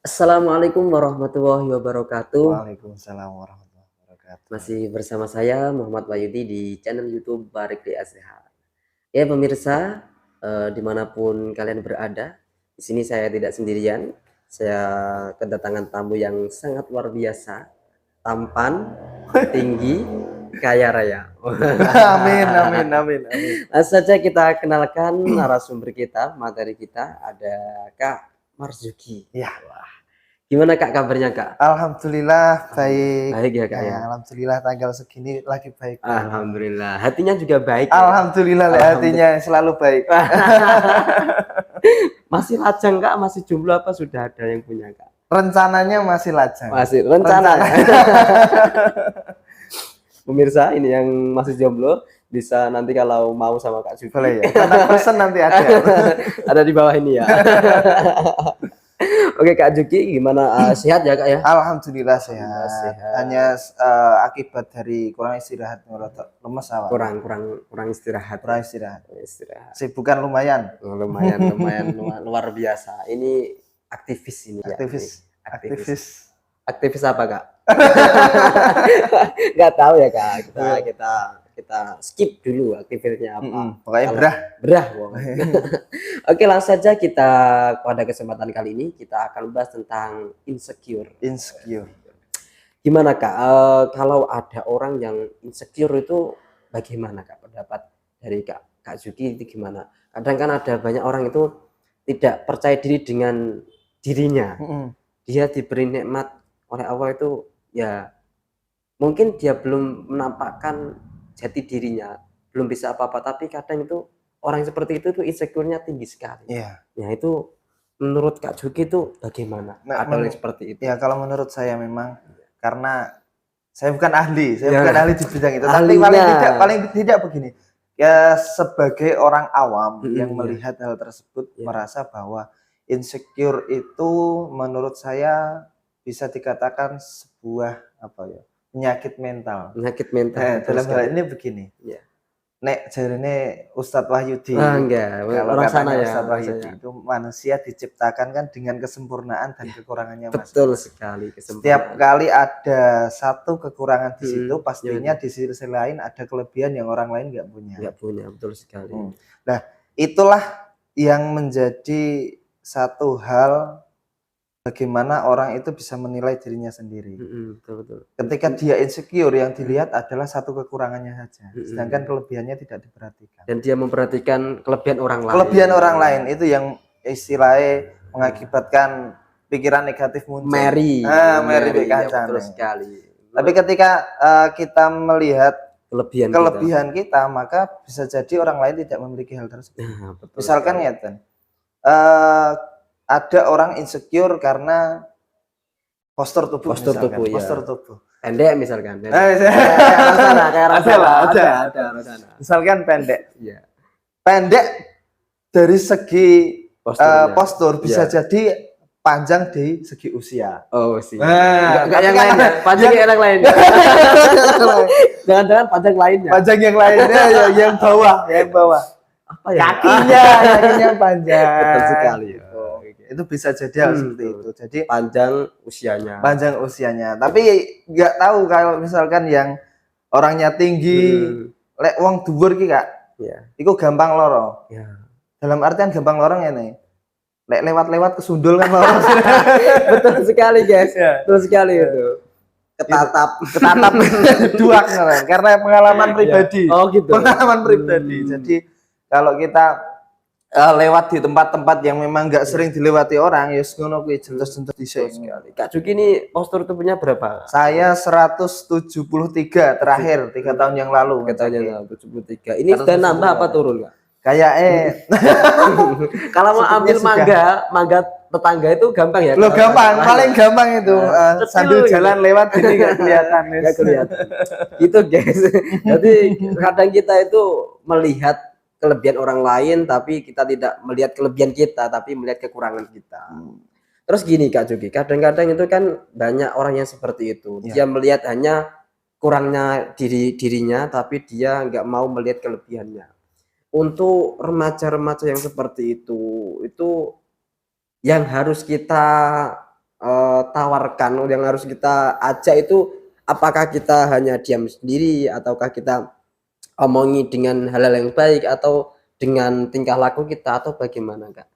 Assalamualaikum warahmatullahi wabarakatuh. Waalaikumsalam warahmatullahi wabarakatuh. Masih bersama saya Muhammad Wahyudi di channel YouTube Barik di Asehat. Ya pemirsa, dimanapun kalian berada, di sini saya tidak sendirian. Saya kedatangan tamu yang sangat luar biasa, tampan, tinggi, kaya raya. Amin, amin, amin, amin. Langsung saja kita kenalkan narasumber kita, materi kita ada Kak Marzuki. Ya, Gimana Kak kabarnya Kak? alhamdulillah baik. Baik ya Kak ya. Alhamdulillah tanggal segini lagi baik. Alhamdulillah, hatinya juga baik ya? Alhamdulillah hatinya selalu baik. Masih lajang Kak? Masih jomblo apa sudah ada yang punya Kak? Rencananya masih lajang. Masih rencana. Pemirsa ini yang masih jomblo bisa nanti kalau mau sama Kak Juki. Boleh ya. Kontak person nanti ada. Ada di bawah ini ya. Oke Kak Juki, gimana sehat ya Kak ya? Alhamdulillah Alhamdulillah sehat. sehat. Hanya akibat dari kurang istirahat, lemes awak. Kurang istirahat. Kurang istirahat. Istirahat. Sibukan lumayan. Lumayan luar biasa. Ini aktivis ini ya. Aktivis apa Kak? Nggak tahu ya Kak. Kita skip dulu aktivitasnya apa. Pokoknya berah. Oke, langsung saja kita pada kesempatan kali ini kita akan bahas tentang insecure. Gimana Kak? Kalau ada orang yang insecure itu bagaimana Kak? Pendapat dari Kak Zuki itu gimana? Kadang kan ada banyak orang itu tidak percaya diri dengan dirinya. Dia diberi nikmat oleh Allah itu ya mungkin dia belum menampakkan jati dirinya, belum bisa apa-apa, tapi kadang itu orang seperti itu tuh insecure-nya tinggi sekali. Iya. Ya itu menurut Kak Juki itu bagaimana? Ada yang seperti itu? Ya kalau menurut saya memang karena saya bukan ahli, bukan ahli di bidang itu, tapi paling tidak begini. Ya sebagai orang awam yang melihat hal tersebut merasa bahwa insecure itu menurut saya bisa dikatakan sebuah penyakit mental. Dalam hal ini begini. Ya. Nek jarine Ustadz Wahyudi. Kalau orang sana ya. Ustadz Wahyudi itu manusia diciptakan kan dengan kesempurnaan dan kekurangannya Betul sekali. Setiap kali ada satu kekurangan di situ, pastinya di sisi lain ada kelebihan yang orang lain nggak punya. Betul sekali. Nah, itulah yang menjadi satu hal bagaimana orang itu bisa menilai dirinya sendiri. Betul. Ketika dia insecure, yang dilihat adalah satu kekurangannya saja, sedangkan kelebihannya tidak diperhatikan. Dan dia memperhatikan kelebihan orang lain. Kelebihan orang lain itu yang istilahnya mengakibatkan pikiran negatif muncul. Mary betul sekali. Tapi ketika kita melihat kelebihan kita, maka bisa jadi orang lain tidak memiliki hal tersebut. Misalkan ya, ada orang insecure karena postur tubuh. Pendek misalkan. Ada. Misalkan pendek. Iya. Pendek dari segi postur bisa jadi panjang dari segi usia. Oh sih. Enggak yang lain ya. Panjang yang lain. Jangan-jangan panjang lainnya. Panjang yang lainnya yang bawah. Apa ya? Kakinya panjang. Betul sekali. Itu bisa jadi hal seperti itu. Jadi panjang usianya. Tapi nggak tahu kalau misalkan yang orangnya tinggi, lek wong dhuwur ki Kak. Iya. Iku gampang loro. Ya. Dalam artian gampang loro ngene. Lek lewat kesundul kan loro. Betul sekali, guys. Betul sekali itu. Ketatap dua karena pengalaman pribadi. Oh gitu. Pengalaman pribadi. Jadi kalau kita lewat di tempat-tempat yang memang nggak sering dilewati orang, ya ngono kuwi jentos-jentos dhisik sekali. Kak Juki ini postur tubuhnya berapa? Saya 173 terakhir 3 tahun yang lalu. 173. Ini sudah nambah apa turun, Kak? Kayak kalau mau ambil mangga tetangga itu gampang ya? Loh gampang, paling gampang itu sambil jalan lewat ini nggak kelihatan. Gitu guys. Jadi kadang kita itu melihat kelebihan orang lain tapi kita tidak melihat kelebihan kita tapi melihat kekurangan kita. Terus gini Kak Juki, kadang-kadang itu kan banyak orang yang seperti itu. Dia melihat hanya kurangnya dirinya tapi dia nggak mau melihat kelebihannya. Untuk remaja-remaja yang seperti itu yang harus kita tawarkan, yang harus kita ajak itu apakah kita hanya diam sendiri ataukah kita omongi dengan hal-hal yang baik atau dengan tingkah laku kita atau bagaimana Kak?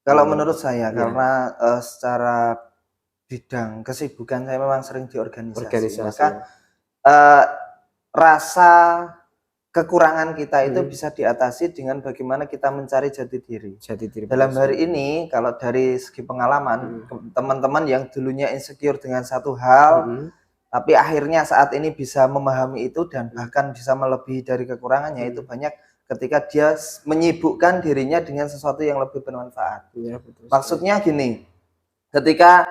Kalau menurut saya ya, karena secara bidang kesibukan saya memang sering di organisasi, maka rasa kekurangan kita itu bisa diatasi dengan bagaimana kita mencari jati diri. Dalam hari ini, kalau dari segi pengalaman, teman-teman yang dulunya insecure dengan satu hal, tapi akhirnya saat ini bisa memahami itu dan bahkan bisa melebihi dari kekurangannya, itu banyak ketika dia menyibukkan dirinya dengan sesuatu yang lebih bermanfaat. Ya, betul. Maksudnya gini, ketika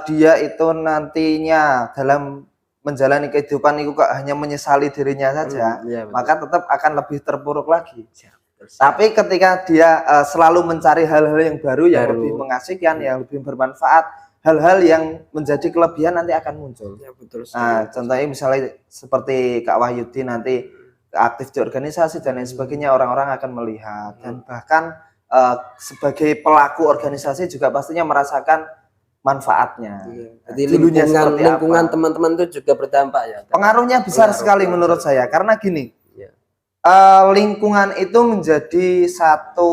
dia itu nantinya dalam menjalani kehidupan itu kok hanya menyesali dirinya saja, ya, maka tetap akan lebih terpuruk lagi. Ya, tapi ketika dia selalu mencari hal-hal yang baru, yang lebih mengasihkan, yang lebih bermanfaat, hal-hal yang menjadi kelebihan nanti akan muncul. Ya, betul. Nah, contohnya misalnya seperti Kak Wahyudi nanti aktif di organisasi dan lain sebagainya, orang-orang akan melihat dan bahkan sebagai pelaku organisasi juga pastinya merasakan manfaatnya. Jadi lingkungan teman-teman itu juga berdampak ya. Pengaruhnya besar sekali menurut saya karena gini, lingkungan itu menjadi satu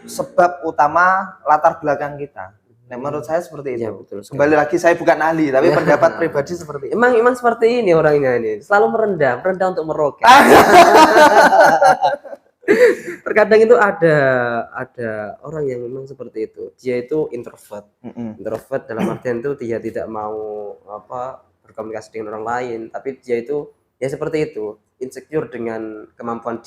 sebab utama latar belakang kita. Nah, menurut saya seperti itu. Ya, betul, kembali lagi saya bukan ahli, tapi pendapat pribadi seperti itu. Emang seperti ini orangnya ini, selalu merendah untuk meroket. Terkadang itu ada orang yang memang seperti itu. Dia itu introvert. Introvert dalam artian itu dia tidak mau berkomunikasi dengan orang lain, tapi dia itu ya seperti itu, insecure dengan kemampuan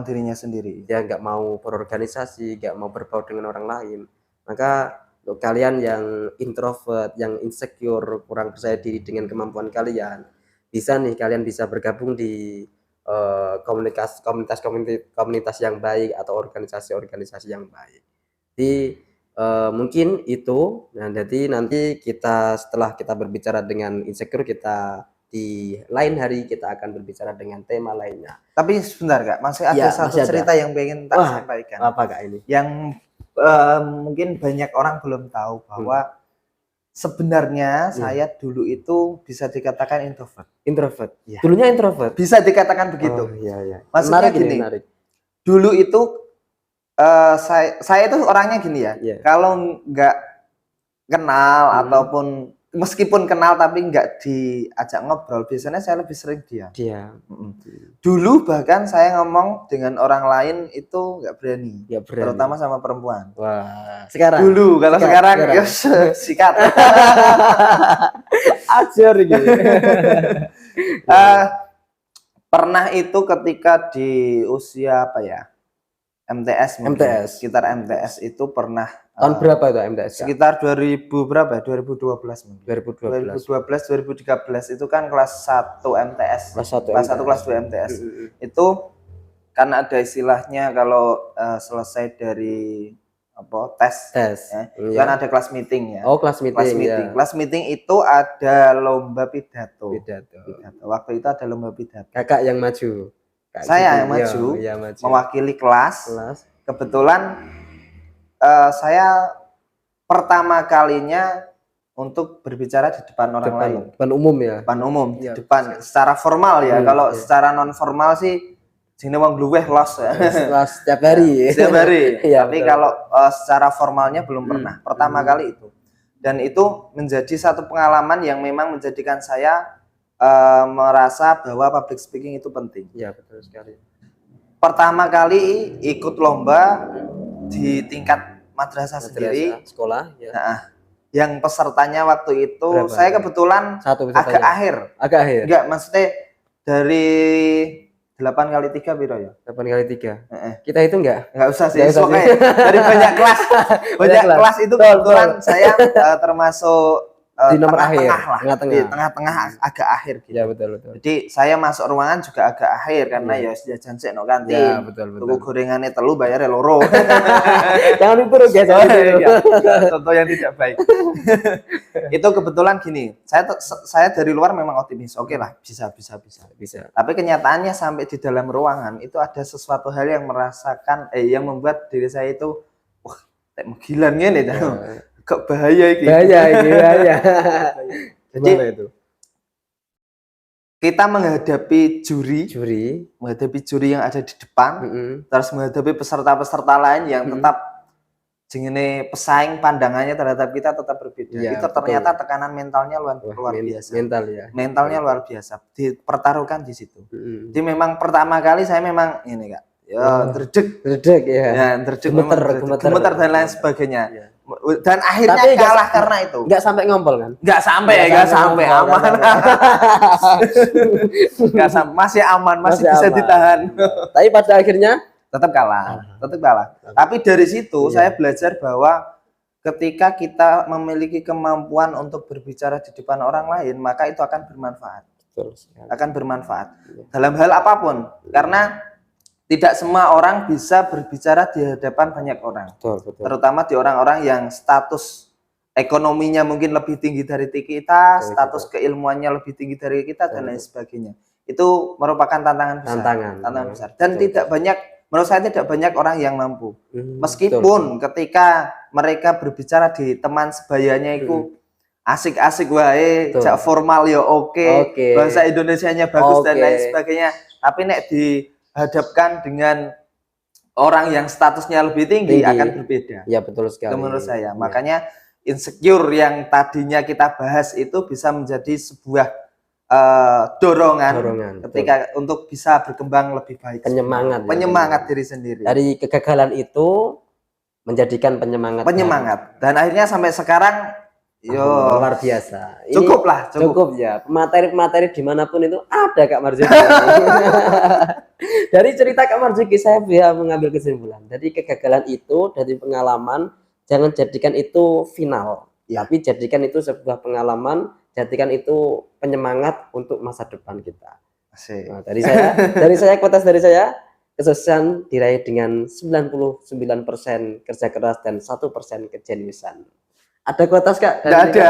dirinya sendiri. Dia nggak mau berorganisasi, nggak mau berbaur dengan orang lain. Maka untuk kalian yang introvert, yang insecure, kurang percaya diri dengan kemampuan kalian, kalian bisa bergabung di komunitas yang baik atau organisasi yang baik. Jadi mungkin itu. Nah, jadi nanti setelah kita berbicara dengan insecure, kita di lain hari kita akan berbicara dengan tema lainnya. Tapi sebentar Kak, masih ada satu cerita yang pengen tak sampaikan. Apa Kak ini? Yang mungkin banyak orang belum tahu bahwa sebenarnya saya dulu itu bisa dikatakan introvert. Ya. Dulunya introvert. Bisa dikatakan begitu. Iya. Maksudnya gini. Dulu itu saya itu orangnya gini ya. Yeah. Kalau nggak kenal ataupun meskipun kenal tapi nggak diajak ngobrol, biasanya saya lebih sering diam. Dulu bahkan saya ngomong dengan orang lain itu nggak berani. Terutama sama perempuan. Wah. Sekarang. Dulu, kalau sekarang. Ya sikat. Ajar gitu. Pernah itu ketika di usia apa ya? MTS. Sekitar MTS itu pernah. Tahun berapa itu MTS? Sekitar 2000 berapa? 2012 mungkin. 2013 itu kan kelas 1 MTS. Kelas 1 kelas 2 MTS. Itu karena ada istilahnya kalau selesai dari tes ya. Kan ada kelas meeting ya. Oh, kelas meeting. Ya. Kelas meeting itu ada lomba pidato. Waktu itu ada lomba pidato. Kakak yang maju. Saya yang maju, mewakili kelas. Kebetulan saya pertama kalinya untuk berbicara di depan orang lain. Depan umum ya. Depan umum, ya. Depan secara formal ya. Kalau secara non formal sih sini wong luweh los ya. Setiap hari. Setiap hari. Tapi kalau secara formalnya belum pernah. Pertama kali itu. Dan itu menjadi satu pengalaman yang memang menjadikan saya merasa bahwa public speaking itu penting. Iya, betul sekali. Pertama kali ikut lomba di tingkat madrasah sendiri, sekolah ya. Nah, yang pesertanya waktu itu berapa? Saya kebetulan agak akhir. Enggak, maksudnya dari 8 kali 3 biro ya? 8 kali 3. Kita itu enggak usah sih. Dari banyak kelas. Kelas itu kebetulan saya termasuk di nomor akhir, tengah-tengah agak akhir gitu. Ya, betul. Jadi saya masuk ruangan juga agak akhir karena ya jajan sik no kantin. Ya, betul. Tuku gorengane telu bayare loro. Jangan diperuk ya. Contoh yang tidak baik. Itu kebetulan gini, saya dari luar memang optimis. Oke lah, bisa. Tapi kenyataannya sampai di dalam ruangan itu ada sesuatu hal yang yang membuat diri saya itu wah, kayak menggilan ngene kok bahaya iki. Bahaya ini, bahaya. Jadi Gimana itu? kita menghadapi juri yang ada di depan, terus menghadapi peserta-peserta lain yang tetap jengene pesaing pandangannya terhadap kita tetap berbeda. Ya, itu ternyata tekanan mentalnya luar biasa. Mental ya. Mentalnya luar biasa. Dipertaruhkan di situ. Jadi memang pertama kali saya memang ini Kak. Ya, dredeg ya. Ya, gemeter dan lain sebagainya. Ya. Dan akhirnya tapi kalah karena itu. Enggak sampai ngompol kan? Enggak sampai aman. Enggak sampai, masih aman, masih bisa aman. Ditahan. Tapi pada akhirnya tetap kalah. Tapi dari situ saya belajar bahwa ketika kita memiliki kemampuan untuk berbicara di depan orang lain, maka itu akan bermanfaat. Akan bermanfaat dalam hal apapun, karena tidak semua orang bisa berbicara di hadapan banyak orang. Terutama di orang-orang yang status ekonominya mungkin lebih tinggi dari kita, status keilmuannya lebih tinggi dari kita dan lain sebagainya. Itu merupakan tantangan besar. Dan tidak banyak, menurut saya tidak banyak orang yang mampu. Meskipun ketika mereka berbicara di teman sebayanya itu asik-asik wae, jak formal ya oke, bahasa Indonesianya bagus dan lain sebagainya. Tapi nek dihadapkan dengan orang yang statusnya lebih tinggi akan berbeda. Ya betul sekali. Itu menurut saya. Makanya insecure yang tadinya kita bahas itu bisa menjadi sebuah dorongan ketika untuk bisa berkembang lebih baik. Penyemangat diri sendiri. Dari kegagalan itu menjadikan penyemangat. Dan akhirnya sampai sekarang luar biasa. Ini cukup ya. Materi dimanapun itu ada Kak Marzuki. Dari cerita Kak Marzuki saya bisa mengambil kesimpulan. Dari kegagalan itu, dari pengalaman, jangan jadikan itu final. Tapi jadikan itu sebuah pengalaman, jadikan itu penyemangat untuk masa depan kita. Nah, dari saya kuotas dari saya, kesuksesan diraih dengan 99% kerja keras dan 1% kejeniusan. Ada kuotas Kak? Tidak ada.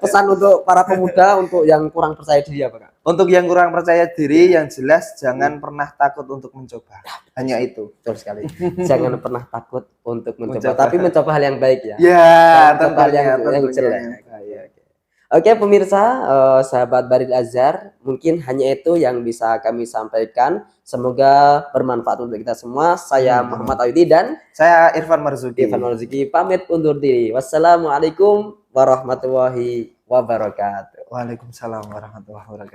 Pesan untuk para pemuda untuk yang kurang percaya diri apa Kak? Untuk yang kurang percaya diri, yang jelas jangan pernah takut untuk mencoba. Hanya itu. Betul sekali. Jangan pernah takut untuk mencoba, tapi mencoba hal yang baik ya. Ya, tentunya. Yang jelek. Oke pemirsa, sahabat Baril Azhar, mungkin hanya itu yang bisa kami sampaikan. Semoga bermanfaat untuk kita semua. Saya Muhammad Audi dan saya Irfan Marzuki. Pamit undur diri. Wassalamualaikum warahmatullahi wabarakatuh. Waalaikumsalam warahmatullahi wabarakatuh.